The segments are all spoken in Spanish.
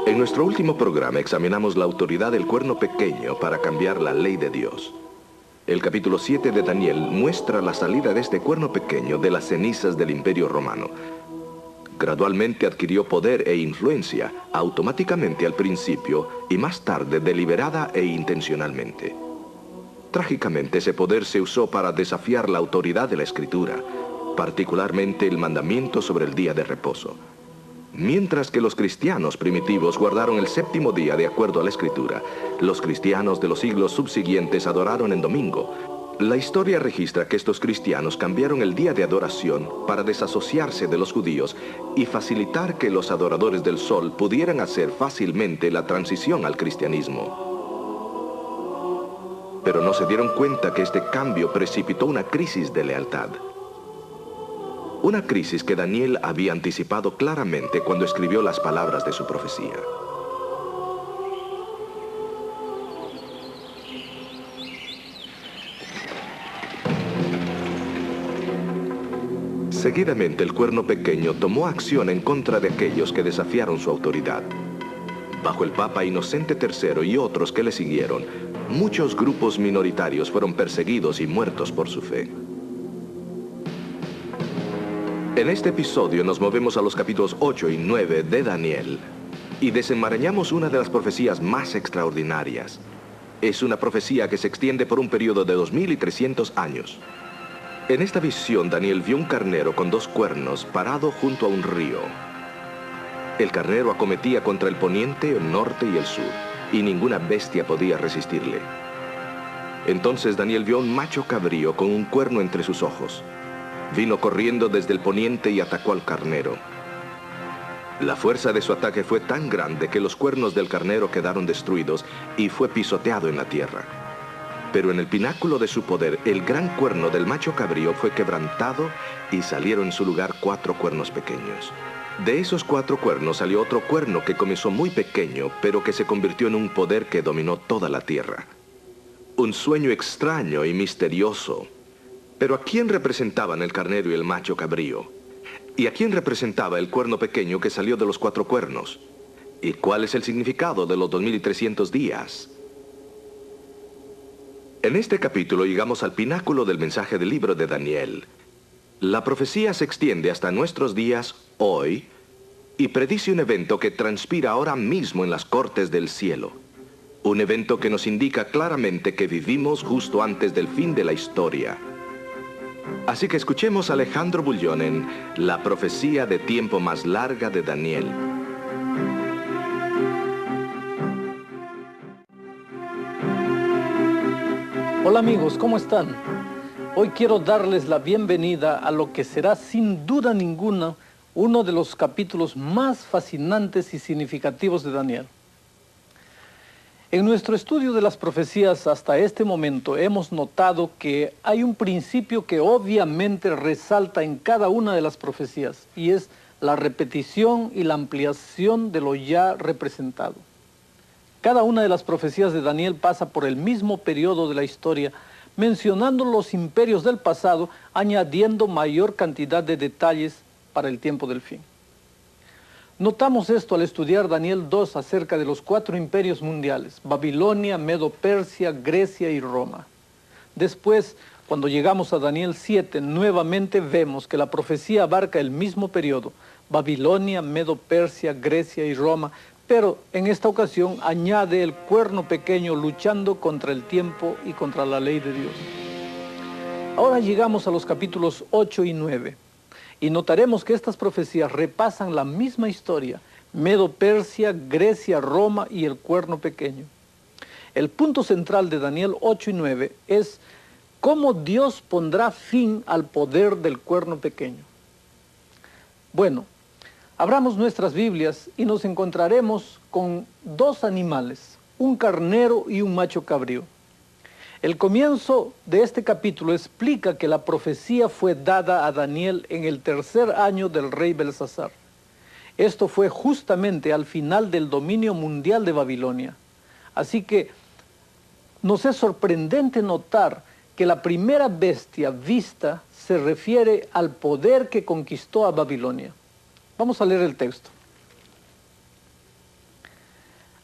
En nuestro último programa examinamos la autoridad del cuerno pequeño para cambiar la ley de Dios. El capítulo 7 de Daniel muestra la salida de este cuerno pequeño de las cenizas del Imperio Romano. Gradualmente adquirió poder e influencia, automáticamente al principio y más tarde deliberada e intencionalmente. Trágicamente ese poder se usó para desafiar la autoridad de la Escritura, particularmente el mandamiento sobre el día de reposo. Mientras que los cristianos primitivos guardaron el séptimo día de acuerdo a la Escritura, los cristianos de los siglos subsiguientes adoraron en domingo. La historia registra que estos cristianos cambiaron el día de adoración para desasociarse de los judíos y facilitar que los adoradores del sol pudieran hacer fácilmente la transición al cristianismo. Pero no se dieron cuenta que este cambio precipitó una crisis de lealtad. Una crisis que Daniel había anticipado claramente cuando escribió las palabras de su profecía. Seguidamente el cuerno pequeño tomó acción en contra de aquellos que desafiaron su autoridad. Bajo el Papa Inocente III y otros que le siguieron, muchos grupos minoritarios fueron perseguidos y muertos por su fe. En este episodio nos movemos a los capítulos 8 y 9 de Daniel y desenmarañamos una de las profecías más extraordinarias. Es una profecía que se extiende por un periodo de 2300 años. En esta visión Daniel vio un carnero con 2 cuernos parado junto a un río. El carnero acometía contra el poniente, el norte y el sur, y ninguna bestia podía resistirle. Entonces Daniel vio un macho cabrío con un cuerno entre sus ojos. Vino corriendo desde el poniente y atacó al carnero. La fuerza de su ataque fue tan grande que los cuernos del carnero quedaron destruidos y fue pisoteado en la tierra. Pero en el pináculo de su poder, el gran cuerno del macho cabrío fue quebrantado y salieron en su lugar 4 cuernos pequeños. De esos 4 cuernos salió otro cuerno que comenzó muy pequeño, pero que se convirtió en un poder que dominó toda la tierra. Un sueño extraño y misterioso. Pero ¿a quién representaban el carnero y el macho cabrío? ¿Y a quién representaba el cuerno pequeño que salió de los 4 cuernos? ¿Y cuál es el significado de los 2300 días? En este capítulo llegamos al pináculo del mensaje del libro de Daniel. La profecía se extiende hasta nuestros días, hoy, y predice un evento que transpira ahora mismo en las cortes del cielo. Un evento que nos indica claramente que vivimos justo antes del fin de la historia. Así que escuchemos a Alejandro Bullón en La profecía de tiempo más larga de Daniel. Hola amigos, ¿cómo están? Hoy quiero darles la bienvenida a lo que será sin duda ninguna uno de los capítulos más fascinantes y significativos de Daniel. En nuestro estudio de las profecías hasta este momento hemos notado que hay un principio que obviamente resalta en cada una de las profecías y es la repetición y la ampliación de lo ya representado. Cada una de las profecías de Daniel pasa por el mismo periodo de la historia, mencionando los imperios del pasado, añadiendo mayor cantidad de detalles para el tiempo del fin. Notamos esto al estudiar Daniel 2 acerca de los 4 imperios mundiales, Babilonia, Medo-Persia, Grecia y Roma. Después, cuando llegamos a Daniel 7, nuevamente vemos que la profecía abarca el mismo periodo, Babilonia, Medo-Persia, Grecia y Roma, pero en esta ocasión añade el cuerno pequeño luchando contra el tiempo y contra la ley de Dios. Ahora llegamos a los capítulos 8 y 9. Y notaremos que estas profecías repasan la misma historia, Medo-Persia, Grecia, Roma y el cuerno pequeño. El punto central de Daniel 8 y 9 es cómo Dios pondrá fin al poder del cuerno pequeño. Bueno, abramos nuestras Biblias y nos encontraremos con 2 animales, un carnero y un macho cabrío. El comienzo de este capítulo explica que la profecía fue dada a Daniel en el 3er año del rey Belsasar. Esto fue justamente al final del dominio mundial de Babilonia. Así que nos es sorprendente notar que la primera bestia vista se refiere al poder que conquistó a Babilonia. Vamos a leer el texto.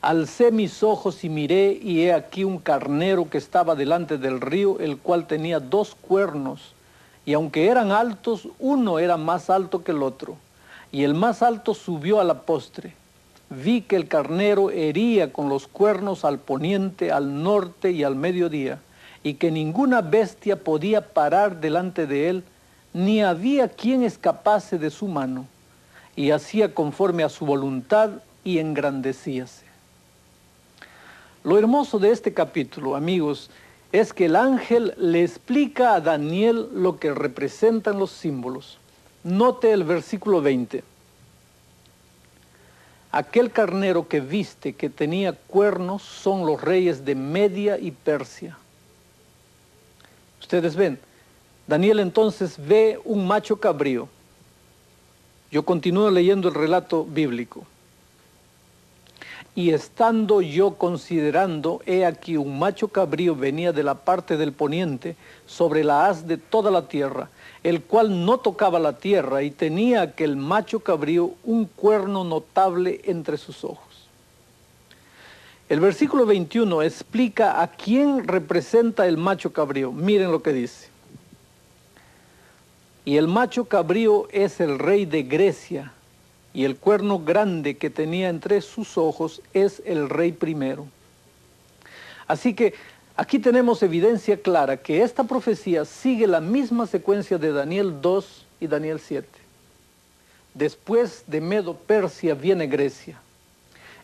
Alcé mis ojos y miré, y he aquí un carnero que estaba delante del río, el cual tenía 2 cuernos, y aunque eran altos, uno era más alto que el otro, y el más alto subió a la postre. Vi que el carnero hería con los cuernos al poniente, al norte y al mediodía, y que ninguna bestia podía parar delante de él, ni había quien escapase de su mano, y hacía conforme a su voluntad y engrandecíase. Lo hermoso de este capítulo, amigos, es que el ángel le explica a Daniel lo que representan los símbolos. Note el versículo 20. Aquel carnero que viste que tenía cuernos son los reyes de Media y Persia. Ustedes ven, Daniel entonces ve un macho cabrío. Yo continúo leyendo el relato bíblico. Y estando yo considerando, he aquí un macho cabrío venía de la parte del poniente sobre la haz de toda la tierra, el cual no tocaba la tierra, y tenía aquel macho cabrío un cuerno notable entre sus ojos. El versículo 21 explica a quién representa el macho cabrío. Miren lo que dice. Y el macho cabrío es el rey de Grecia, y el cuerno grande que tenía entre sus ojos es el rey primero. Así que aquí tenemos evidencia clara que esta profecía sigue la misma secuencia de Daniel 2 y Daniel 7. Después de Medo-Persia viene Grecia.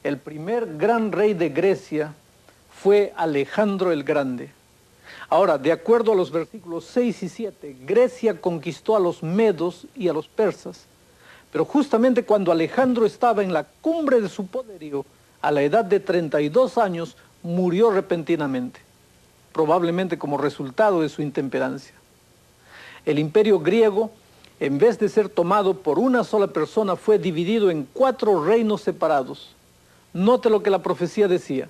El primer gran rey de Grecia fue Alejandro el Grande. Ahora, de acuerdo a los versículos 6 y 7, Grecia conquistó a los medos y a los persas. Pero justamente cuando Alejandro estaba en la cumbre de su poderío, a la edad de 32 años, murió repentinamente, probablemente como resultado de su intemperancia. El imperio griego, en vez de ser tomado por una sola persona, fue dividido en 4 reinos separados. Note lo que la profecía decía.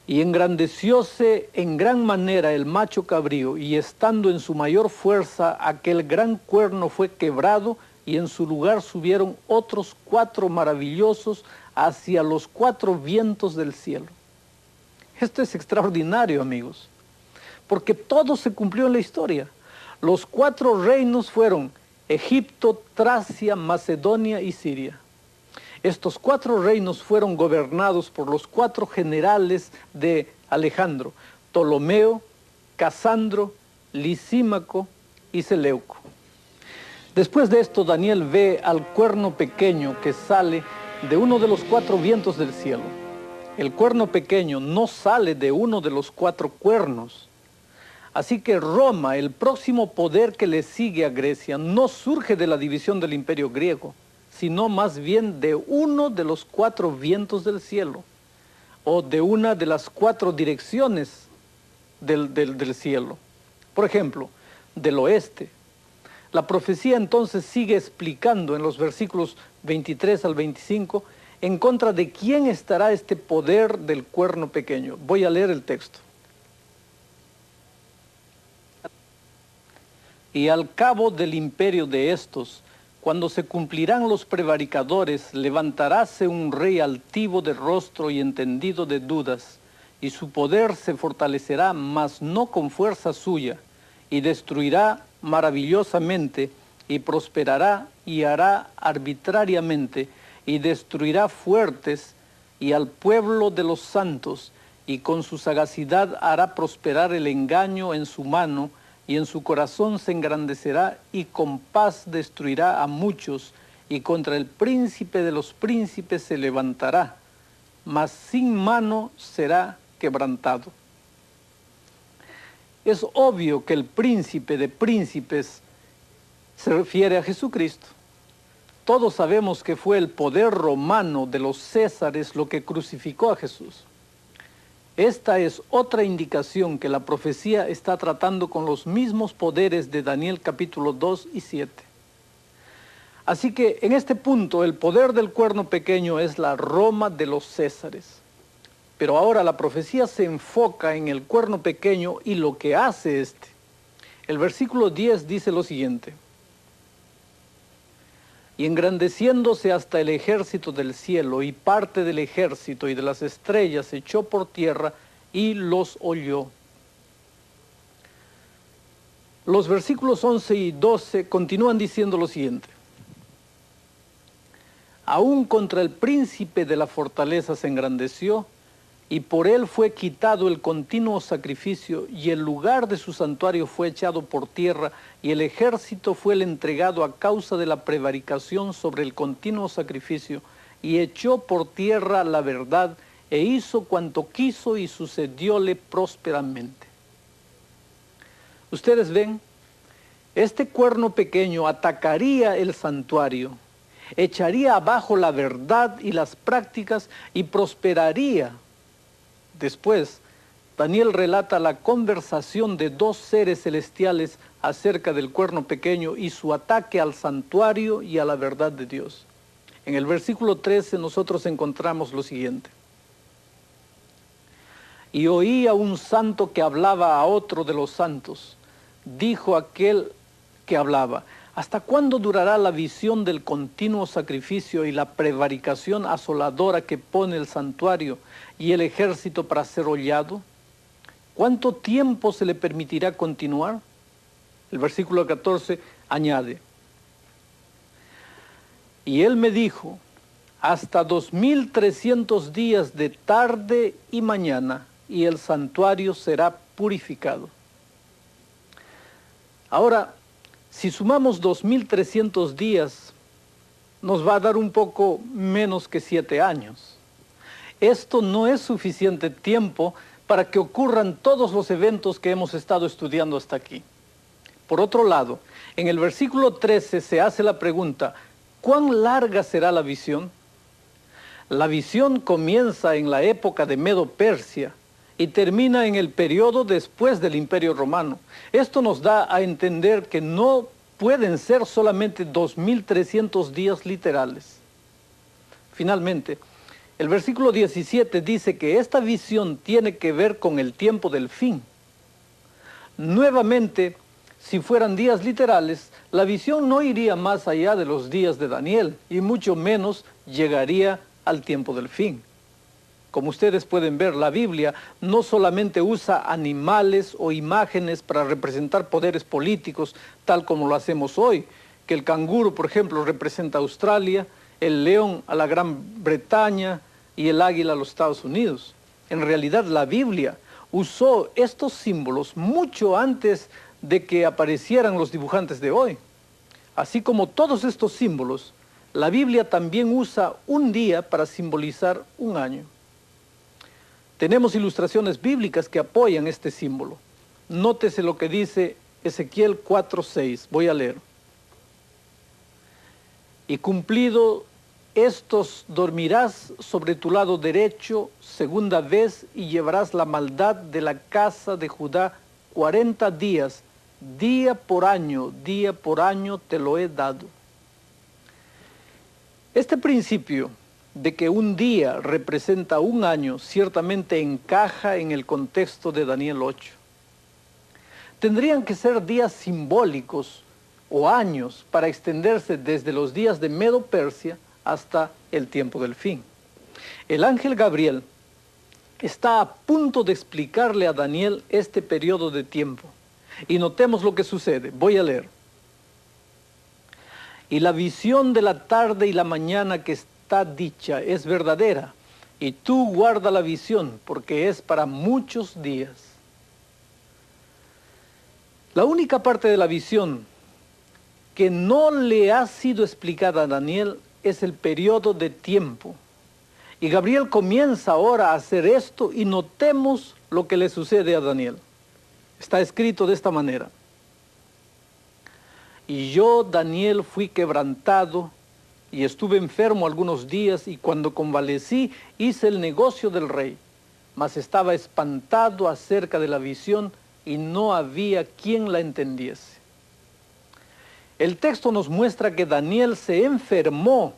Y engrandecióse en gran manera el macho cabrío, y estando en su mayor fuerza, aquel gran cuerno fue quebrado, y en su lugar subieron otros 4 maravillosos hacia los 4 vientos del cielo. Esto es extraordinario, amigos, porque todo se cumplió en la historia. Los 4 reinos fueron Egipto, Tracia, Macedonia y Siria. Estos 4 reinos fueron gobernados por los 4 generales de Alejandro: Ptolomeo, Casandro, Lisímaco y Seleuco. Después de esto, Daniel ve al cuerno pequeño que sale de uno de los 4 vientos del cielo. El cuerno pequeño no sale de uno de los 4 cuernos. Así que Roma, el próximo poder que le sigue a Grecia, no surge de la división del imperio griego, sino más bien de uno de los 4 vientos del cielo, o de una de las 4 direcciones del cielo. Por ejemplo, del oeste. La profecía entonces sigue explicando en los versículos 23 al 25 en contra de quién estará este poder del cuerno pequeño. Voy a leer el texto. Y al cabo del imperio de estos, cuando se cumplirán los prevaricadores, levantaráse un rey altivo de rostro y entendido de dudas, y su poder se fortalecerá, mas no con fuerza suya, y destruirá maravillosamente, y prosperará, y hará arbitrariamente, y destruirá fuertes, y al pueblo de los santos, y con su sagacidad hará prosperar el engaño en su mano, y en su corazón se engrandecerá, y con paz destruirá a muchos, y contra el príncipe de los príncipes se levantará, mas sin mano será quebrantado. Es obvio que el príncipe de príncipes se refiere a Jesucristo. Todos sabemos que fue el poder romano de los Césares lo que crucificó a Jesús. Esta es otra indicación que la profecía está tratando con los mismos poderes de Daniel capítulo 2 y 7. Así que en este punto el poder del cuerno pequeño es la Roma de los Césares. Pero ahora la profecía se enfoca en el cuerno pequeño y lo que hace El versículo 10 dice lo siguiente. y engrandeciéndose hasta el ejército del cielo, y parte del ejército y de las estrellas se echó por tierra y los holló. Los versículos 11 y 12 continúan diciendo lo siguiente: aún contra el príncipe de la fortaleza se engrandeció, y por él fue quitado el continuo sacrificio, y el lugar de su santuario fue echado por tierra, y el ejército fue el entregado a causa de la prevaricación sobre el continuo sacrificio, y echó por tierra la verdad, e hizo cuanto quiso, y sucedióle prósperamente. Ustedes ven, este cuerno pequeño atacaría el santuario, echaría abajo la verdad y las prácticas y prosperaría. Después, Daniel relata la conversación de dos seres celestiales acerca del cuerno pequeño y su ataque al santuario y a la verdad de Dios. En el versículo 13 nosotros encontramos lo siguiente: y oí a un santo que hablaba a otro de los santos. Dijo aquel que hablaba: ¿hasta cuándo durará la visión del continuo sacrificio y la prevaricación asoladora que pone el santuario y el ejército para ser hollado? ¿Cuánto tiempo se le permitirá continuar? El versículo 14 añade: y él me dijo, hasta 2300 días de tarde y mañana, y el santuario será purificado. Ahora, si sumamos 2300 días, nos va a dar un poco menos que 7 años. Esto no es suficiente tiempo para que ocurran todos los eventos que hemos estado estudiando hasta aquí. Por otro lado, en el versículo 13 se hace la pregunta: ¿cuán larga será la visión? La visión comienza en la época de Medo-Persia y termina en el periodo después del Imperio Romano. Esto nos da a entender que no pueden ser solamente 2300 días literales. Finalmente, el versículo 17 dice que esta visión tiene que ver con el tiempo del fin. Nuevamente, si fueran días literales, la visión no iría más allá de los días de Daniel, y mucho menos llegaría al tiempo del fin. Como ustedes pueden ver, la Biblia no solamente usa animales o imágenes para representar poderes políticos, tal como lo hacemos hoy, que el canguro, por ejemplo, representa a Australia, el león a la Gran Bretaña y el águila a los Estados Unidos. En realidad, la Biblia usó estos símbolos mucho antes de que aparecieran los dibujantes de hoy. Así como todos estos símbolos, la Biblia también usa un día para simbolizar un año. Tenemos ilustraciones bíblicas que apoyan este símbolo. Nótese lo que dice Ezequiel 4:6. Voy a leer. Y cumplido estos, dormirás sobre tu lado derecho segunda vez, y llevarás la maldad de la casa de Judá 40 días, día por año te lo he dado. Este principio de que un día representa un año ciertamente encaja en el contexto de Daniel 8. Tendrían que ser días simbólicos o años para extenderse desde los días de Medo-Persia hasta el tiempo del fin. El ángel Gabriel está a punto de explicarle a Daniel este periodo de tiempo. Y notemos lo que sucede. Voy a leer. Y la visión de la tarde y la mañana que está dicha es verdadera, y tú guarda la visión, porque es para muchos días. La única parte de la visión que no le ha sido explicada a Daniel es el periodo de tiempo. Y Gabriel comienza ahora a hacer esto, y notemos lo que le sucede a Daniel. Está escrito de esta manera: y yo, Daniel, fui quebrantado y estuve enfermo algunos días, y cuando convalecí hice el negocio del rey, mas estaba espantado acerca de la visión y no había quien la entendiese. El texto nos muestra que Daniel se enfermó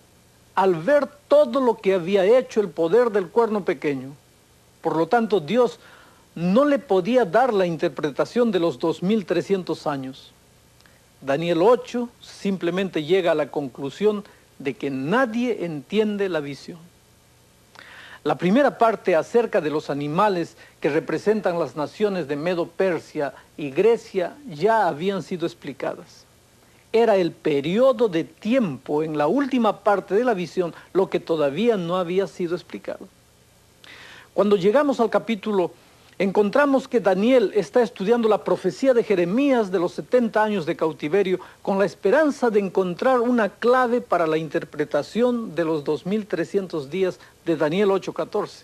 al ver todo lo que había hecho el poder del cuerno pequeño. Por lo tanto, Dios no le podía dar la interpretación de los 2300 años. Daniel 8 simplemente llega a la conclusión de que nadie entiende la visión. La primera parte acerca de los animales que representan las naciones de Medo-Persia y Grecia ya habían sido explicadas. Era el periodo de tiempo en la última parte de la visión lo que todavía no había sido explicado. Cuando llegamos al capítulo, encontramos que Daniel está estudiando la profecía de Jeremías de los 70 años de cautiverio con la esperanza de encontrar una clave para la interpretación de los 2300 días de Daniel 8:14.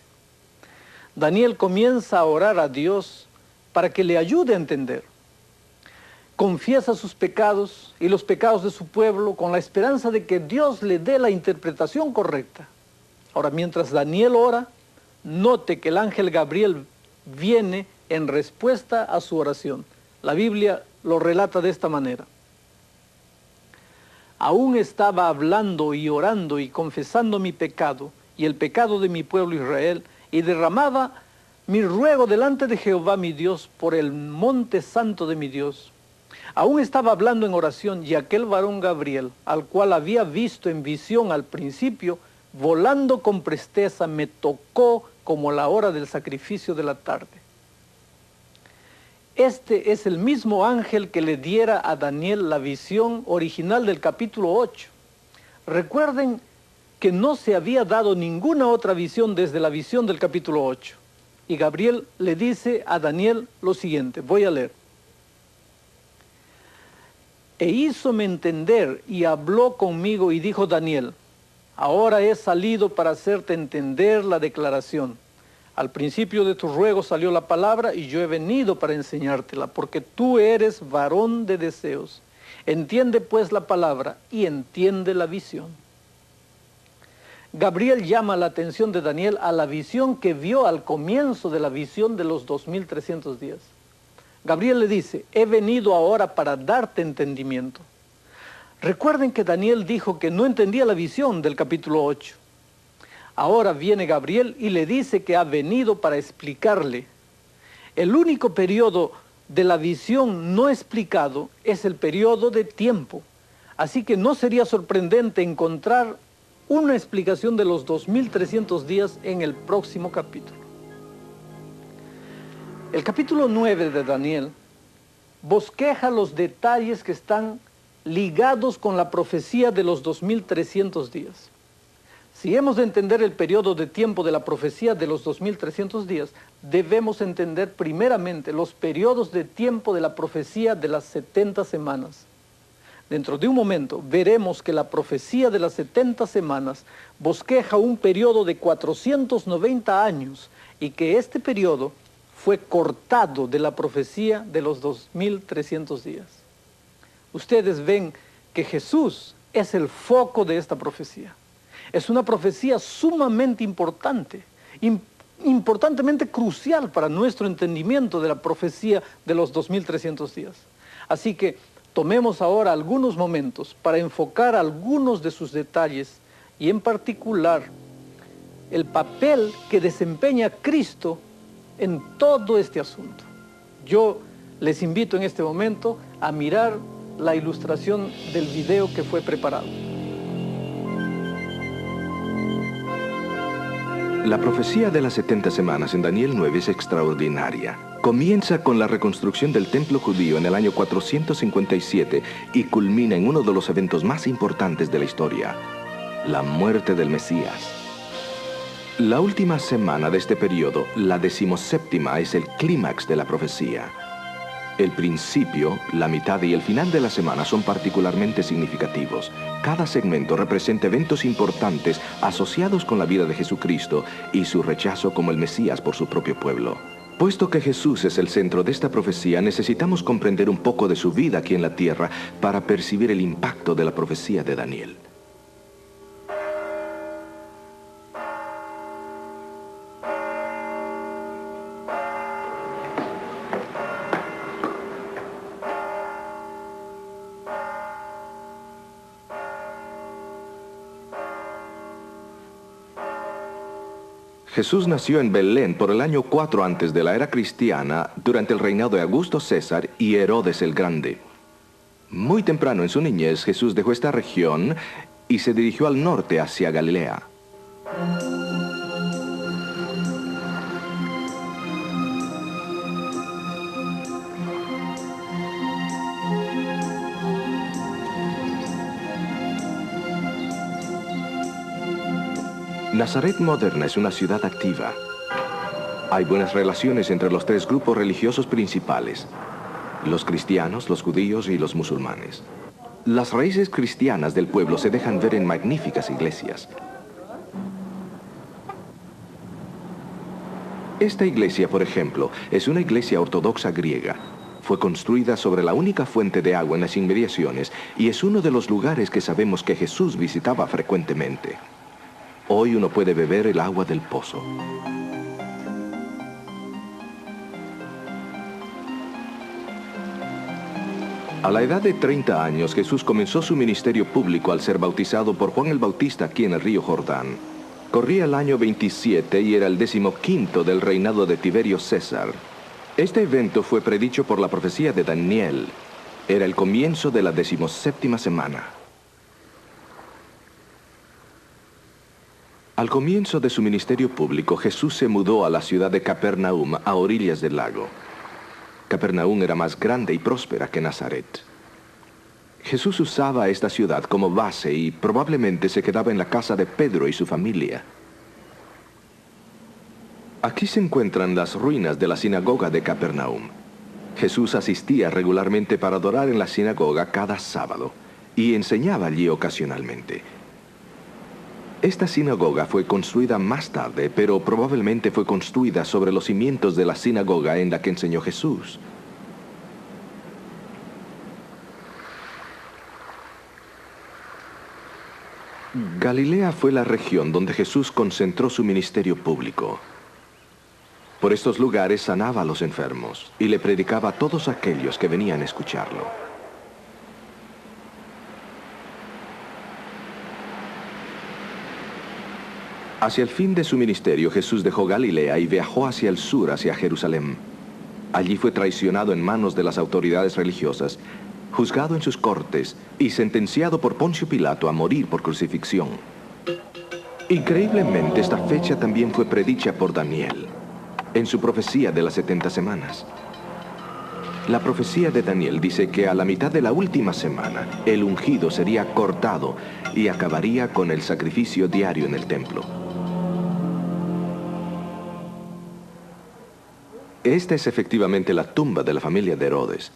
Daniel comienza a orar a Dios para que le ayude a entender. Confiesa sus pecados y los pecados de su pueblo con la esperanza de que Dios le dé la interpretación correcta. Ahora, mientras Daniel ora, note que el ángel Gabriel viene en respuesta a su oración. La Biblia lo relata de esta manera. Aún estaba hablando y orando y confesando mi pecado y el pecado de mi pueblo Israel, y derramaba mi ruego delante de Jehová mi Dios por el monte santo de mi Dios. Aún estaba hablando en oración, y aquel varón Gabriel, al cual había visto en visión al principio, volando con presteza, me tocó como la hora del sacrificio de la tarde. Este es el mismo ángel que le diera a Daniel la visión original del capítulo 8. Recuerden que no se había dado ninguna otra visión desde la visión del capítulo 8. Y Gabriel le dice a Daniel lo siguiente, voy a leer. E hízome entender y habló conmigo y dijo Daniel, ahora he salido para hacerte entender la declaración. Al principio de tu ruego salió la palabra y yo he venido para enseñártela, porque tú eres varón de deseos. Entiende pues la palabra y entiende la visión. Gabriel llama la atención de Daniel a la visión que vio al comienzo de la visión de los 2300 días. Gabriel le dice, he venido ahora para darte entendimiento. Recuerden que Daniel dijo que no entendía la visión del capítulo 8. Ahora viene Gabriel y le dice que ha venido para explicarle. El único periodo de la visión no explicado es el periodo de tiempo. Así que no sería sorprendente encontrar una explicación de los 2300 días en el próximo capítulo. El capítulo 9 de Daniel bosqueja los detalles que están ligados con la profecía de los 2300 días. Si hemos de entender el periodo de tiempo de la profecía de los 2300 días, debemos entender primeramente los periodos de tiempo de la profecía de las 70 semanas. Dentro de un momento veremos que la profecía de las 70 semanas bosqueja un periodo de 490 años y que este periodo fue cortado de la profecía de los 2300 días. Ustedes ven que Jesús es el foco de esta profecía. Es una profecía sumamente importante, importantemente crucial para nuestro entendimiento de la profecía de los 2300 días. Así que tomemos ahora algunos momentos para enfocar algunos de sus detalles y en particular el papel que desempeña Cristo en todo este asunto. Yo les invito en este momento a mirar la ilustración del video que fue preparado. La profecía de las 70 semanas en Daniel 9 es extraordinaria. Comienza con la reconstrucción del templo judío en el año 457 y culmina en uno de los eventos más importantes de la historia, la muerte del Mesías. La última semana de este periodo, la 17ª, es el clímax de la profecía. El principio, la mitad y el final de la semana son particularmente significativos. Cada segmento representa eventos importantes asociados con la vida de Jesucristo y su rechazo como el Mesías por su propio pueblo. Puesto que Jesús es el centro de esta profecía, necesitamos comprender un poco de su vida aquí en la tierra para percibir el impacto de la profecía de Daniel. Jesús nació en Belén por el año 4 antes de la era cristiana, durante el reinado de Augusto César y Herodes el Grande. Muy temprano en su niñez, Jesús dejó esta región y se dirigió al norte hacia Galilea. Nazaret moderna es una ciudad activa. Hay buenas relaciones entre los tres grupos religiosos principales: los cristianos, los judíos y los musulmanes. Las raíces cristianas del pueblo se dejan ver en magníficas iglesias. Esta iglesia, por ejemplo, es una iglesia ortodoxa griega. Fue construida sobre la única fuente de agua en las inmediaciones y es uno de los lugares que sabemos que Jesús visitaba frecuentemente. Hoy uno puede beber el agua del pozo. A la edad de 30 años, Jesús comenzó su ministerio público al ser bautizado por Juan el Bautista aquí en el río Jordán. Corría el año 27 y era el 15º del reinado de Tiberio César. Este evento fue predicho por la profecía de Daniel. Era el comienzo de la 17ª semana. Al comienzo de su ministerio público, Jesús se mudó a la ciudad de Capernaum, a orillas del lago. Capernaum era más grande y próspera que Nazaret. Jesús usaba esta ciudad como base y probablemente se quedaba en la casa de Pedro y su familia. Aquí se encuentran las ruinas de la sinagoga de Capernaum. Jesús asistía regularmente para adorar en la sinagoga cada sábado y enseñaba allí ocasionalmente. Esta sinagoga fue construida más tarde, pero probablemente fue construida sobre los cimientos de la sinagoga en la que enseñó Jesús. Galilea fue la región donde Jesús concentró su ministerio público. Por estos lugares sanaba a los enfermos y le predicaba a todos aquellos que venían a escucharlo. Hacia el fin de su ministerio, Jesús dejó Galilea y viajó hacia el sur, hacia Jerusalén. Allí fue traicionado en manos de las autoridades religiosas, juzgado en sus cortes y sentenciado por Poncio Pilato a morir por crucifixión. Increíblemente, esta fecha también fue predicha por Daniel en su profecía de las 70 semanas. La profecía de Daniel dice que a la mitad de la última semana, el ungido sería cortado y acabaría con el sacrificio diario en el templo. Esta es efectivamente la tumba de la familia de Herodes.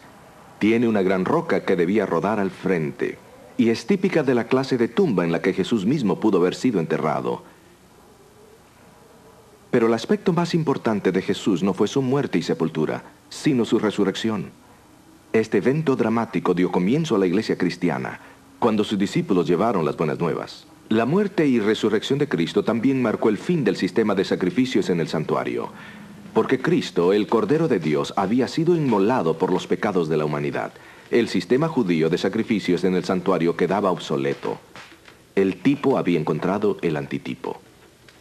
Tiene una gran roca que debía rodar al frente, y es típica de la clase de tumba en la que Jesús mismo pudo haber sido enterrado. Pero el aspecto más importante de Jesús no fue su muerte y sepultura, sino su resurrección. Este evento dramático dio comienzo a la iglesia cristiana, cuando sus discípulos llevaron las buenas nuevas. La muerte y resurrección de Cristo también marcó el fin del sistema de sacrificios en el santuario, porque Cristo, el Cordero de Dios, había sido inmolado por los pecados de la humanidad. El sistema judío de sacrificios en el santuario quedaba obsoleto. El tipo había encontrado el antitipo.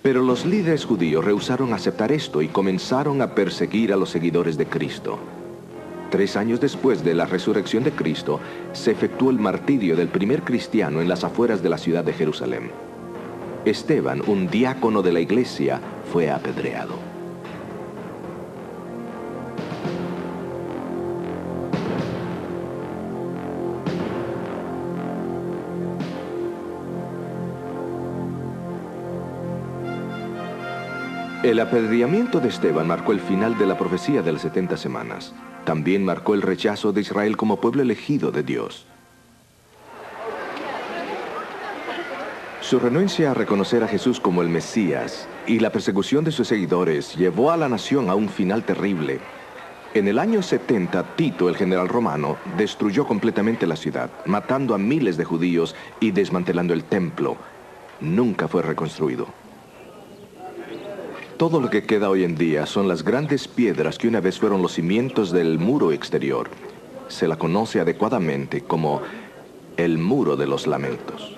Pero los líderes judíos rehusaron aceptar esto y comenzaron a perseguir a los seguidores de Cristo. 3 años después de la resurrección de Cristo, se efectuó el martirio del primer cristiano en las afueras de la ciudad de Jerusalén. Esteban, un diácono de la iglesia, fue apedreado. El apedreamiento de Esteban marcó el final de la profecía de las 70 semanas. También marcó el rechazo de Israel como pueblo elegido de Dios. Su renuncia a reconocer a Jesús como el Mesías y la persecución de sus seguidores llevó a la nación a un final terrible. En el año 70, Tito, el general romano, destruyó completamente la ciudad, matando a miles de judíos y desmantelando el templo. Nunca fue reconstruido. Todo lo que queda hoy en día son las grandes piedras que una vez fueron los cimientos del muro exterior. Se la conoce adecuadamente como el Muro de los Lamentos.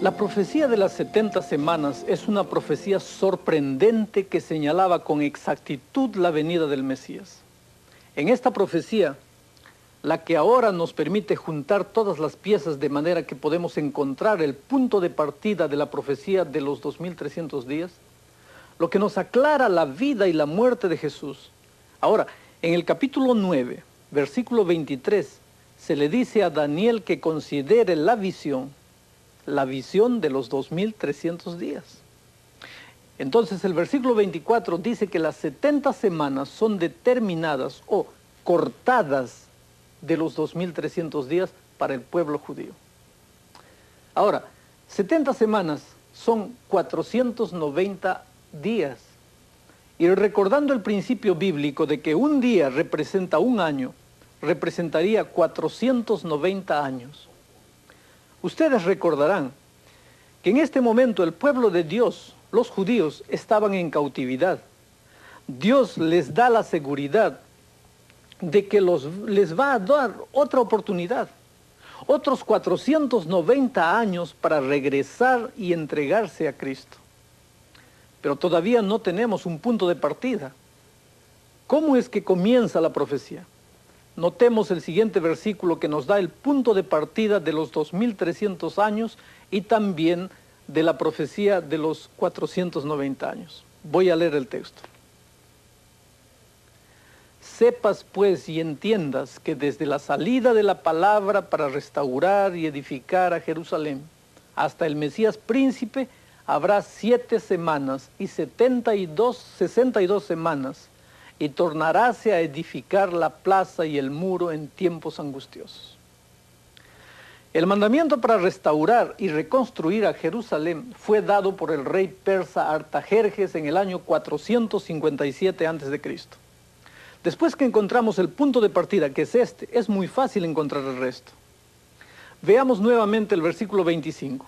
La profecía de las 70 semanas es una profecía sorprendente que señalaba con exactitud la venida del Mesías. En esta profecía, la que ahora nos permite juntar todas las piezas de manera que podemos encontrar el punto de partida de la profecía de los 2300 días, lo que nos aclara la vida y la muerte de Jesús. Ahora, en el capítulo 9, versículo 23, se le dice a Daniel que considere la visión de los 2300 días. Entonces el versículo 24 dice que las 70 semanas son determinadas o cortadas de los 2300 días para el pueblo judío. Ahora, 70 semanas son 490 días. Y recordando el principio bíblico de que un día representa un año, representaría 490 años. Ustedes recordarán que en este momento el pueblo de Dios, los judíos, estaban en cautividad. Dios les da la seguridad de que les va a dar otra oportunidad, otros 490 años para regresar y entregarse a Cristo. Pero todavía no tenemos un punto de partida. ¿Cómo es que comienza la profecía? Notemos el siguiente versículo que nos da el punto de partida de los 2300 años y también de la profecía de los 490 años. Voy a leer el texto. Sepas pues y entiendas que desde la salida de la palabra para restaurar y edificar a Jerusalén hasta el Mesías príncipe habrá 7 semanas y 62 semanas, y tornaráse a edificar la plaza y el muro en tiempos angustiosos. El mandamiento para restaurar y reconstruir a Jerusalén fue dado por el rey persa Artajerjes en el año 457 a.C. Después que encontramos el punto de partida, que es este, es muy fácil encontrar el resto. Veamos nuevamente el versículo 25.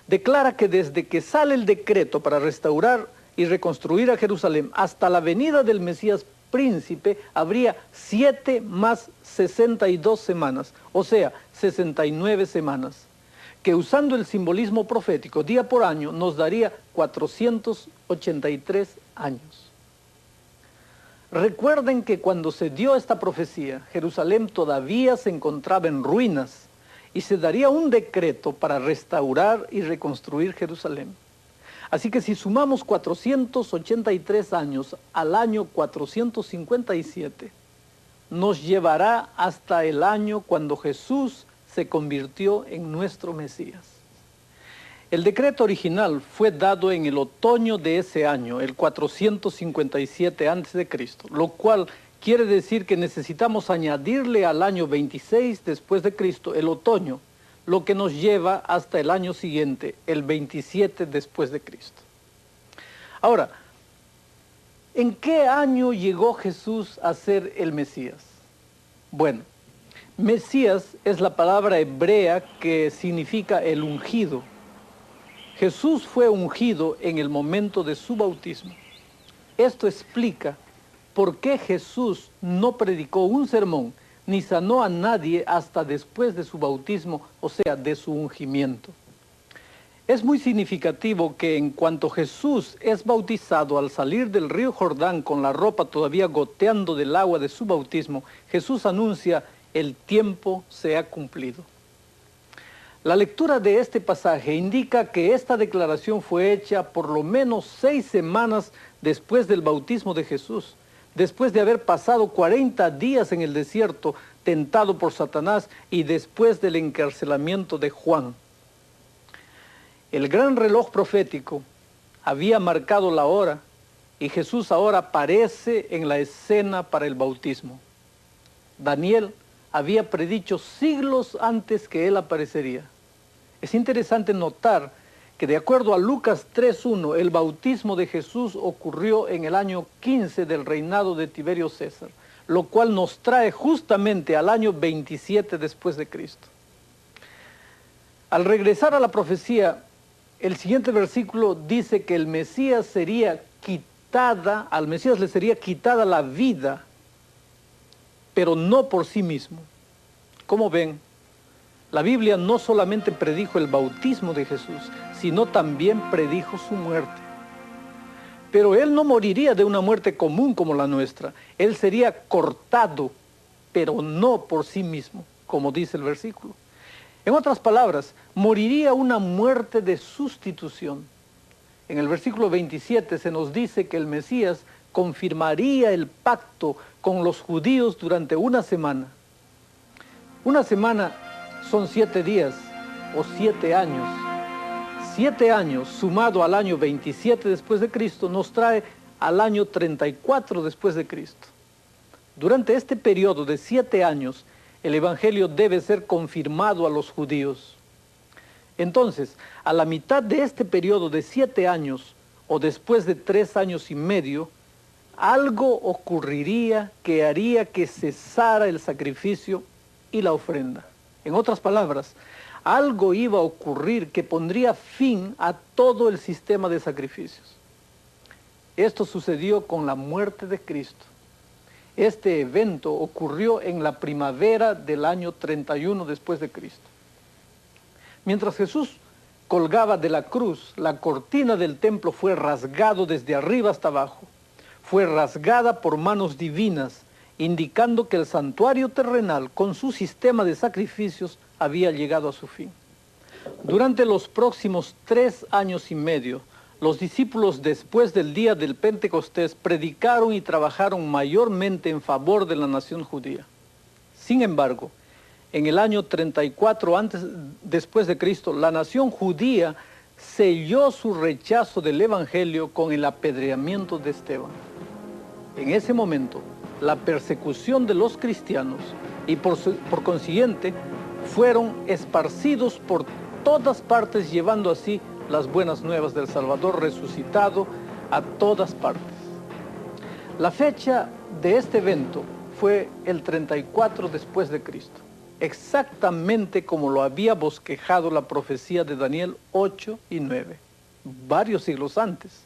Declara que desde que sale el decreto para restaurar y reconstruir a Jerusalén hasta la venida del Mesías príncipe, habría 7 más 62 semanas, o sea, 69 semanas, que usando el simbolismo profético día por año nos daría 483 años. Recuerden que cuando se dio esta profecía, Jerusalén todavía se encontraba en ruinas y se daría un decreto para restaurar y reconstruir Jerusalén. Así que si sumamos 483 años al año 457, nos llevará hasta el año cuando Jesús se convirtió en nuestro Mesías. El decreto original fue dado en el otoño de ese año, el 457 a.C., lo cual quiere decir que necesitamos añadirle al año 26 después de Cristo el otoño, lo que nos lleva hasta el año siguiente, el 27 después de Cristo. Ahora, ¿en qué año llegó Jesús a ser el Mesías? Bueno, Mesías es la palabra hebrea que significa el ungido. Jesús fue ungido en el momento de su bautismo. Esto explica por qué Jesús no predicó un sermón ni sanó a nadie hasta después de su bautismo, o sea, de su ungimiento. Es muy significativo que en cuanto Jesús es bautizado al salir del río Jordán con la ropa todavía goteando del agua de su bautismo, Jesús anuncia: el tiempo se ha cumplido. La lectura de este pasaje indica que esta declaración fue hecha por lo menos 6 semanas después del bautismo de Jesús, después de haber pasado 40 días en el desierto tentado por Satanás y después del encarcelamiento de Juan. El gran reloj profético había marcado la hora y Jesús ahora aparece en la escena para el bautismo. Daniel había predicho siglos antes que él aparecería. Es interesante notar que de acuerdo a Lucas 3:1, el bautismo de Jesús ocurrió en el año 15 del reinado de Tiberio César, lo cual nos trae justamente al año 27 después de Cristo. Al regresar a la profecía, el siguiente versículo dice que al Mesías le sería quitada la vida, pero no por sí mismo. Como ven, La Biblia no solamente predijo el bautismo de Jesús, sino también predijo su muerte. Pero Él no moriría de una muerte común como la nuestra. Él sería cortado, pero no por sí mismo, como dice el versículo. En otras palabras, moriría una muerte de sustitución. En el versículo 27 se nos dice que el Mesías confirmaría el pacto con los judíos durante una semana. Una semana son 7 días o 7 años. 7 años sumado al año 27 después de Cristo nos trae al año 34 después de Cristo. Durante este periodo de 7 años, el Evangelio debe ser confirmado a los judíos. Entonces, a la mitad de este periodo de 7 años, o después de 3 años y medio, algo ocurriría que haría que cesara el sacrificio y la ofrenda. En otras palabras, algo iba a ocurrir que pondría fin a todo el sistema de sacrificios. Esto sucedió con la muerte de Cristo. Este evento ocurrió en la primavera del año 31 después de Cristo. Mientras Jesús colgaba de la cruz, la cortina del templo fue rasgado desde arriba hasta abajo. Fue rasgada por manos divinas, indicando que el santuario terrenal, con su sistema de sacrificios, había llegado a su fin. Durante los próximos 3 años y medio, los discípulos, después del día del Pentecostés, predicaron y trabajaron mayormente en favor de la nación judía. Sin embargo, en el año 34 después de Cristo, la nación judía selló su rechazo del Evangelio con el apedreamiento de Esteban. En ese momento, la persecución de los cristianos y por consiguiente fueron esparcidos por todas partes, llevando así las buenas nuevas del Salvador resucitado a todas partes. La fecha de este evento fue el 34 después de Cristo, exactamente como lo había bosquejado la profecía de Daniel 8 y 9, varios siglos antes.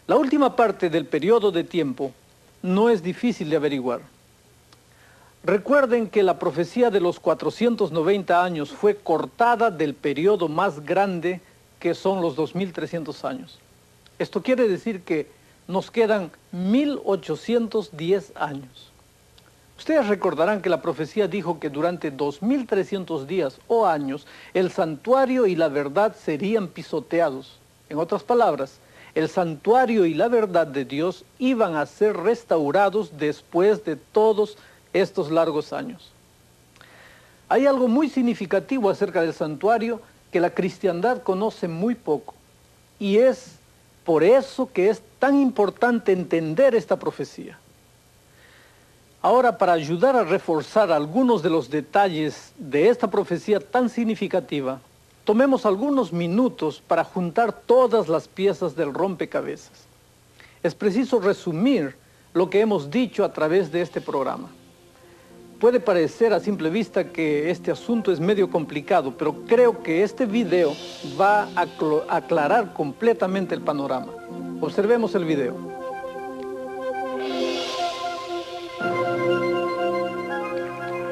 La última parte del periodo de tiempo no es difícil de averiguar. Recuerden que la profecía de los 490 años fue cortada del periodo más grande, que son los 2300 años. Esto quiere decir que nos quedan 1810 años. Ustedes recordarán que la profecía dijo que durante 2300 días o años el santuario y la verdad serían pisoteados. En otras palabras, el santuario y la verdad de Dios iban a ser restaurados después de todos estos largos años. Hay algo muy significativo acerca del santuario que la cristiandad conoce muy poco, y es por eso que es tan importante entender esta profecía. Ahora, para ayudar a reforzar algunos de los detalles de esta profecía tan significativa, tomemos algunos minutos para juntar todas las piezas del rompecabezas. Es preciso resumir lo que hemos dicho a través de este programa. Puede parecer a simple vista que este asunto es medio complicado, pero creo que este video va a aclarar completamente el panorama. Observemos el video.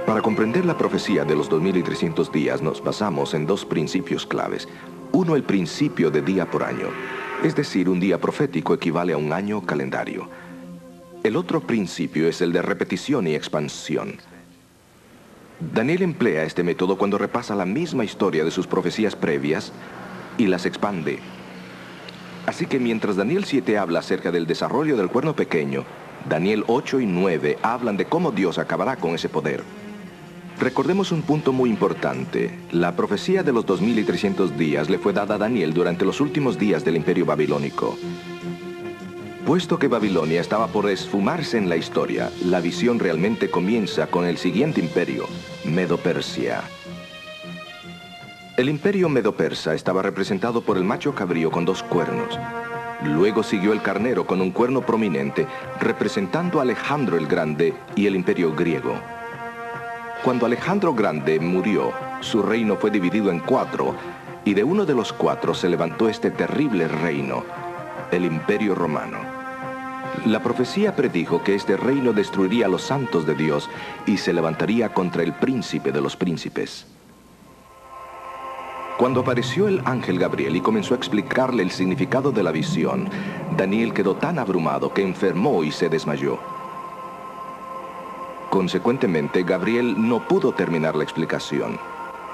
Para comprender la profecía de los 2300 días nos basamos en 2 principios claves. Uno, el principio de día por año, es decir, un día profético equivale a un año calendario. El otro principio es el de repetición y expansión. Daniel emplea este método cuando repasa la misma historia de sus profecías previas y las expande. Así que mientras Daniel 7 habla acerca del desarrollo del cuerno pequeño, Daniel 8 y 9 hablan de cómo Dios acabará con ese poder. Recordemos un punto muy importante. La profecía de los 2300 días le fue dada a Daniel durante los últimos días del Imperio Babilónico. Puesto que Babilonia estaba por esfumarse en la historia, la visión realmente comienza con el siguiente imperio, Medo-Persia. El imperio Medo-Persa estaba representado por el macho cabrío con 2 cuernos. Luego siguió el carnero con un cuerno prominente, representando a Alejandro el Grande y el imperio griego. Cuando Alejandro Grande murió, su reino fue dividido en 4, y de uno de los 4 se levantó este terrible reino, el Imperio Romano. La profecía predijo que este reino destruiría a los santos de Dios y se levantaría contra el príncipe de los príncipes. Cuando apareció el ángel Gabriel y comenzó a explicarle el significado de la visión, Daniel quedó tan abrumado que enfermó y se desmayó. Consecuentemente, Gabriel no pudo terminar la explicación,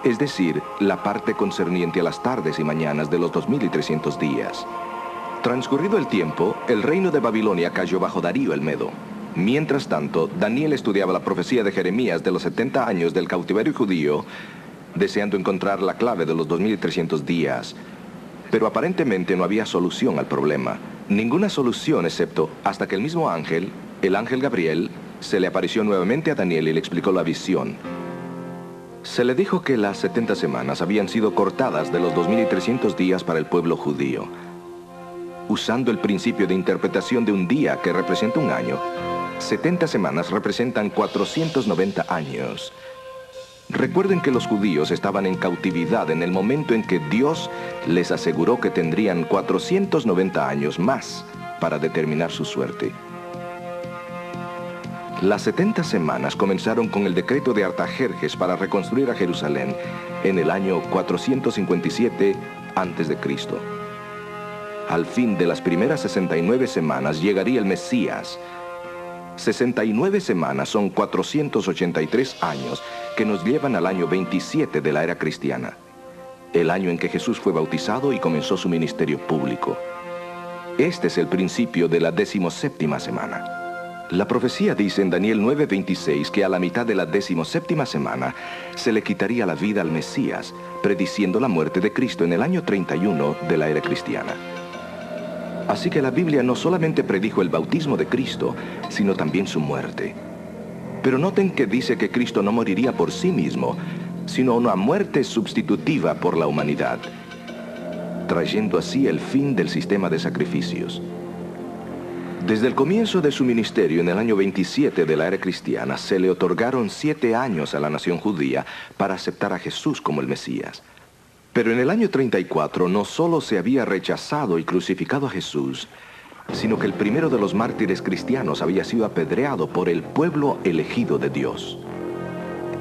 es decir, la parte concerniente a las tardes y mañanas de los 2300 días. Transcurrido el tiempo, el reino de Babilonia cayó bajo Darío el Medo. Mientras tanto, Daniel estudiaba la profecía de Jeremías de los 70 años del cautiverio judío, deseando encontrar la clave de los 2300 días. Pero aparentemente no había solución al problema. Ninguna solución excepto hasta que el mismo ángel, el ángel Gabriel, se le apareció nuevamente a Daniel y le explicó la visión. Se le dijo que las 70 semanas habían sido cortadas de los 2300 días para el pueblo judío. Usando el principio de interpretación de un día que representa un año, 70 semanas representan 490 años. Recuerden que los judíos estaban en cautividad en el momento en que Dios les aseguró que tendrían 490 años más para determinar su suerte. Las 70 semanas comenzaron con el decreto de Artajerjes para reconstruir a Jerusalén en el año 457 a.C. Al fin de las primeras 69 semanas llegaría el Mesías. 69 semanas son 483 años que nos llevan al año 27 de la era cristiana, el año en que Jesús fue bautizado y comenzó su ministerio público. Este es el principio de la 17ª semana. La profecía dice en Daniel 9:26 que a la mitad de la 17ª semana se le quitaría la vida al Mesías, prediciendo la muerte de Cristo en el año 31 de la era cristiana. Así que la Biblia no solamente predijo el bautismo de Cristo, sino también su muerte. Pero noten que dice que Cristo no moriría por sí mismo, sino una muerte sustitutiva por la humanidad, trayendo así el fin del sistema de sacrificios. Desde el comienzo de su ministerio en el año 27 de la era cristiana, se le otorgaron 7 años a la nación judía para aceptar a Jesús como el Mesías. Pero en el año 34 no solo se había rechazado y crucificado a Jesús, sino que el primero de los mártires cristianos había sido apedreado por el pueblo elegido de Dios.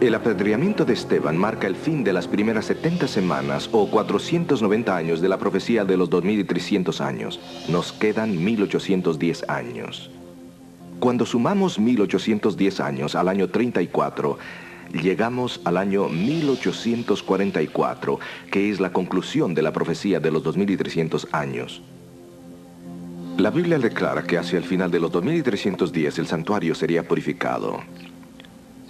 El apedreamiento de Esteban marca el fin de las primeras 70 semanas o 490 años de la profecía de los 2300 años. Nos quedan 1810 años. Cuando sumamos 1810 años al año 34, llegamos al año 1844, que es la conclusión de la profecía de los 2300 años. La Biblia declara que hacia el final de los 2310 el santuario sería purificado.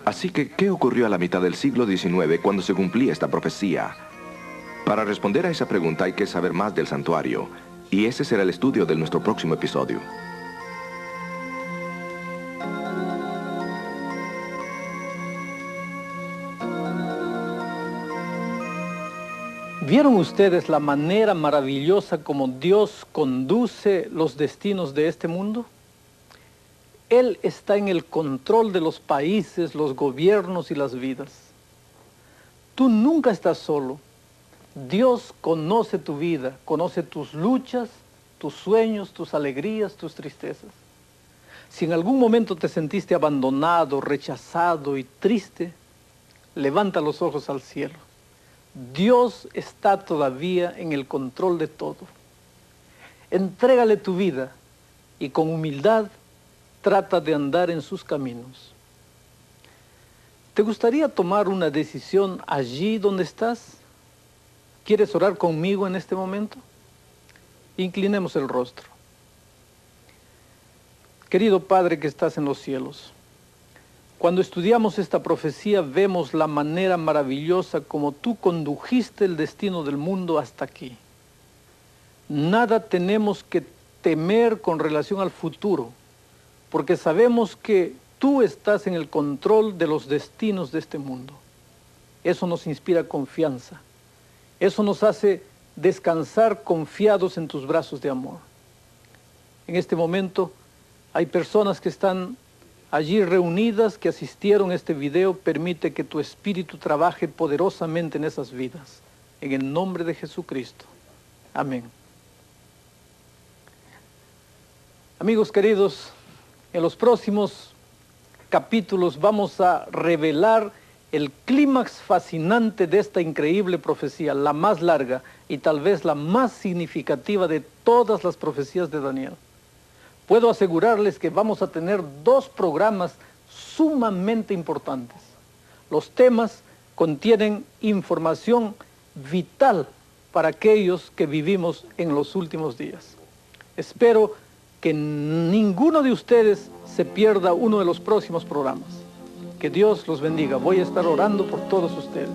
Así que, ¿qué ocurrió a la mitad del siglo XIX cuando se cumplía esta profecía? Para responder a esa pregunta hay que saber más del santuario, y ese será el estudio de nuestro próximo episodio. ¿Vieron ustedes la manera maravillosa como Dios conduce los destinos de este mundo? Él está en el control de los países, los gobiernos y las vidas. Tú nunca estás solo. Dios conoce tu vida, conoce tus luchas, tus sueños, tus alegrías, tus tristezas. Si en algún momento te sentiste abandonado, rechazado y triste, levanta los ojos al cielo. Dios está todavía en el control de todo. Entrégale tu vida y con humildad trata de andar en sus caminos. ¿Te gustaría tomar una decisión allí donde estás? ¿Quieres orar conmigo en este momento? Inclinemos el rostro. Querido Padre que estás en los cielos, cuando estudiamos esta profecía vemos la manera maravillosa como tú condujiste el destino del mundo hasta aquí. Nada tenemos que temer con relación al futuro, porque sabemos que tú estás en el control de los destinos de este mundo. Eso nos inspira confianza. Eso nos hace descansar confiados en tus brazos de amor. En este momento hay personas que están allí reunidas, que asistieron a este video. Permite que tu Espíritu trabaje poderosamente en esas vidas. En el nombre de Jesucristo. Amén. Amigos queridos, en los próximos capítulos vamos a revelar el clímax fascinante de esta increíble profecía, la más larga y tal vez la más significativa de todas las profecías de Daniel. Puedo asegurarles que vamos a tener 2 programas sumamente importantes. Los temas contienen información vital para aquellos que vivimos en los últimos días. Espero que ninguno de ustedes se pierda uno de los próximos programas. Que Dios los bendiga. Voy a estar orando por todos ustedes.